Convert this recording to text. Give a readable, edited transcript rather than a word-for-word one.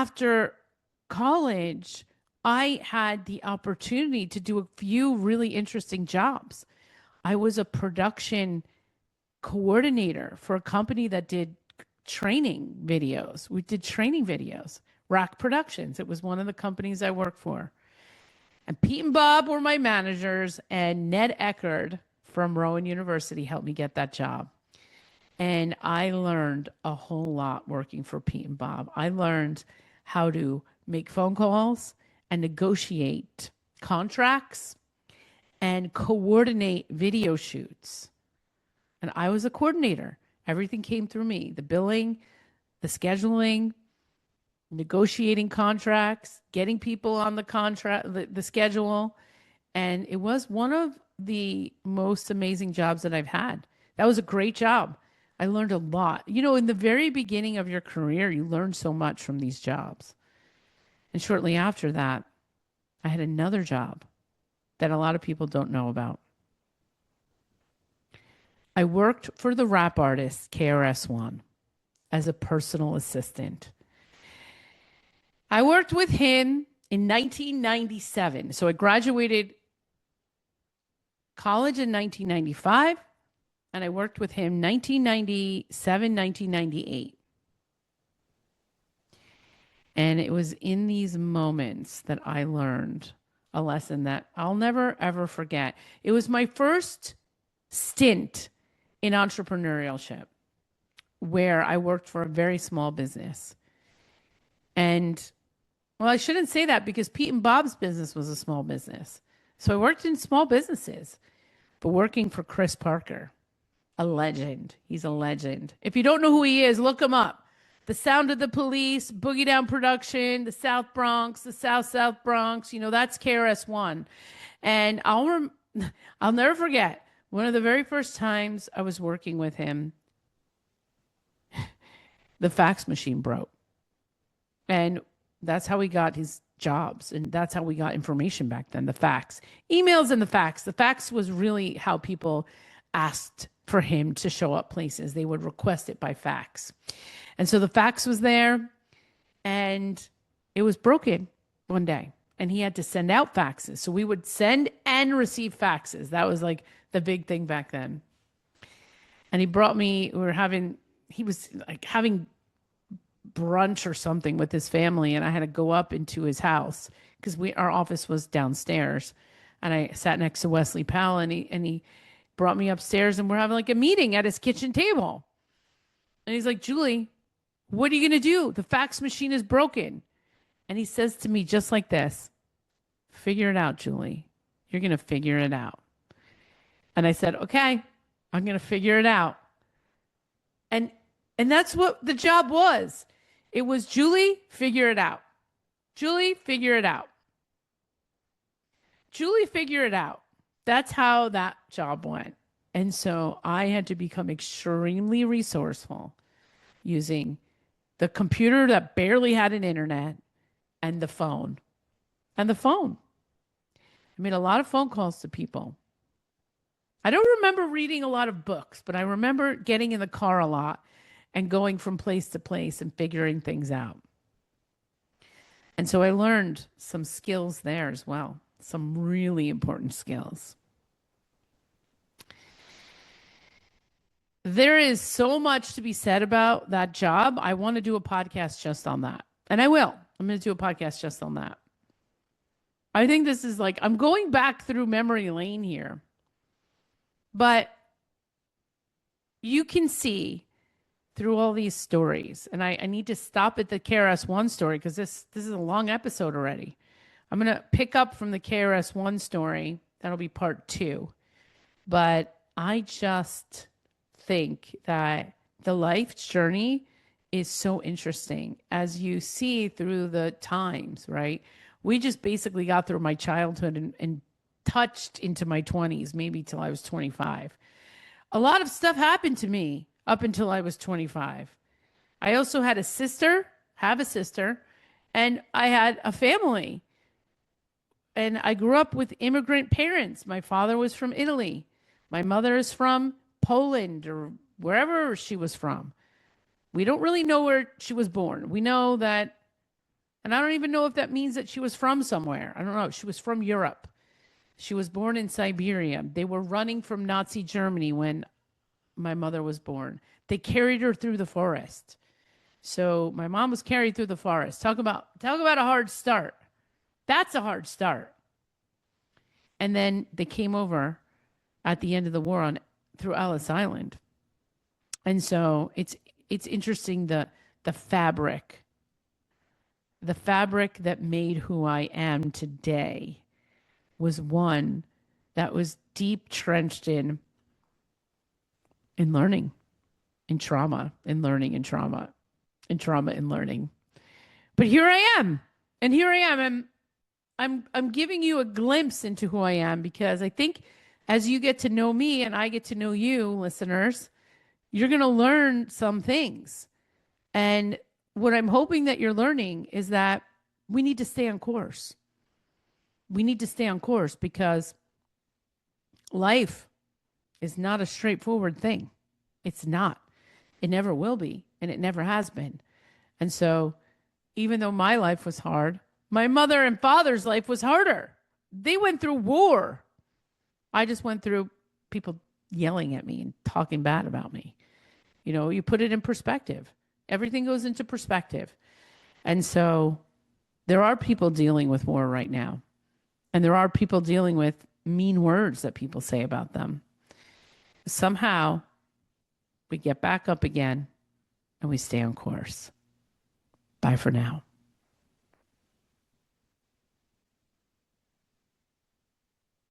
after college, I had the opportunity to do a few really interesting jobs. I was a production coordinator for a company that did training videos. We did training videos, Rock Productions. It was one of the companies I worked for. And Pete and Bob were my managers, and Ned Eckerd from Rowan University helped me get that job. And I learned a whole lot working for Pete and Bob. I learned how to make phone calls and negotiate contracts and coordinate video shoots. And I was a coordinator. Everything came through me. The billing, the scheduling, negotiating contracts, getting people on the contract, the schedule. And it was one of the most amazing jobs that I've had. That was a great job. I learned a lot. You know, in the very beginning of your career, you learn so much from these jobs. And shortly after that, I had another job that a lot of people don't know about. I worked for the rap artist KRS-One as a personal assistant. I worked with him in 1997. So I graduated college in 1995, and I worked with him 1997, 1998. And it was in these moments that I learned a lesson that I'll never, ever forget. It was my first stint in entrepreneurship where I worked for a very small business. And, well, I shouldn't say that because Pete and Bob's business was a small business. So I worked in small businesses, but working for Chris Parker, a legend. He's a legend. If you don't know who he is, look him up. The Sound of the Police, Boogie Down Production, the South Bronx, the South Bronx, you know, that's KRS-One. And I'll never forget, one of the very first times I was working with him, the fax machine broke. And that's how he got his jobs. And that's how we got information back then, the fax. Emails and the fax. The fax was really how people asked for him to show up places. They would request it by fax. And so the fax was there, and it was broken one day, and he had to send out faxes. So we would send and receive faxes. That was like the big thing back then. And he brought me, he was like having brunch or something with his family, and I had to go up into his house because our office was downstairs. And I sat next to Wesley Powell, and he brought me upstairs, and we're having like a meeting at his kitchen table. And he's like, Julie, what are you going to do? The fax machine is broken. And he says to me just like this, figure it out, Julie. You're going to figure it out. And I said, okay, I'm going to figure it out. And that's what the job was. It was, Julie, figure it out. Julie, figure it out. Julie, figure it out. That's how that job went. And so I had to become extremely resourceful using the computer that barely had an internet and the phone. I made a lot of phone calls to people. I don't remember reading a lot of books, but I remember getting in the car a lot and going from place to place and figuring things out. And so I learned some skills there as well, some really important skills. There is so much to be said about that job. I want to do a podcast just on that. And I will. I'm going to do a podcast just on that. I think this is like, I'm going back through memory lane here. But you can see through all these stories, and I need to stop at the KRS-One story because this is a long episode already. I'm going to pick up from the KRS-One story. That'll be part 2. But I just think that the life journey is so interesting as you see through the times, right? We just basically got through my childhood and touched into my 20s, maybe till I was 25. A lot of stuff happened to me up until I was 25. I also had a sister, and I had a family. And I grew up with immigrant parents. My father was from Italy. My mother is from Poland or wherever she was from. We don't really know where she was born. We know that And I don't even know if that means that she was from somewhere. I don't know. She was from Europe. She was born in Siberia. They were running from Nazi Germany when my mother was born. They carried her through the forest. So my mom was carried through the forest. Talk about a hard start. That's a hard start. And then they came over at the end of the war on through Ellis Island. And so it's interesting the fabric, the fabric that made who I am today was one that was deep trenched in learning, in trauma, in learning, in trauma, in trauma, in learning. But here I am, and here I am. I'm giving you a glimpse into who I am because I think as you get to know me and I get to know you, listeners, you're going to learn some things. And what I'm hoping that you're learning is that we need to stay on course. We need to stay on course because life is not a straightforward thing. It's not. It never will be, and it never has been. And so, even though my life was hard, my mother and father's life was harder. They went through war. I just went through people yelling at me and talking bad about me. You know, you put it in perspective. Everything goes into perspective. And so there are people dealing with war right now. And there are people dealing with mean words that people say about them. Somehow we get back up again and we stay on course. Bye for now.